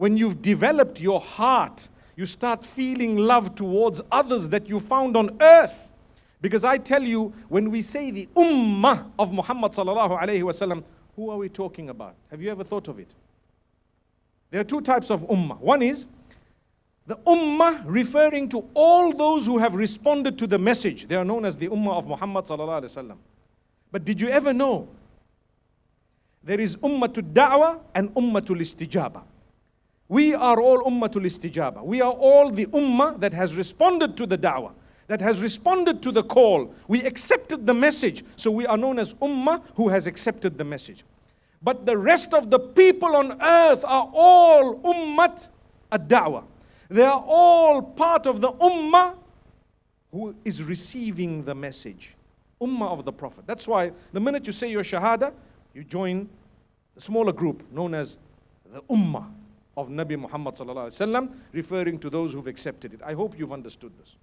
When you've developed your heart, you start feeling love towards others that you found on earth. Because I tell you, when we say the Ummah of Muhammad sallallahu alayhi wasallam, who are we talking about? Have you ever thought of it? There are two types of Ummah. One is the Ummah referring to all those who have responded to the message. They are known as the Ummah of Muhammad sallallahu alayhi wasallam. But did you ever know there is Ummatul Da'wah and Ummatul Istijaba? We are all Ummatul Istijaba. We are all the Ummah that has responded to the Da'wah, that has responded to the call. We accepted the message, so we are known as Ummah who has accepted the message. But the rest of the people on earth are all Ummat ad-Da'wah. They are all part of the Ummah who is receiving the message. Ummah of the Prophet. That's why the minute you say your Shahada, you join the smaller group known as the Ummah of Nabi Muhammad sallallahu alaihi wasallam, referring to those who've accepted it. I hope you've understood this.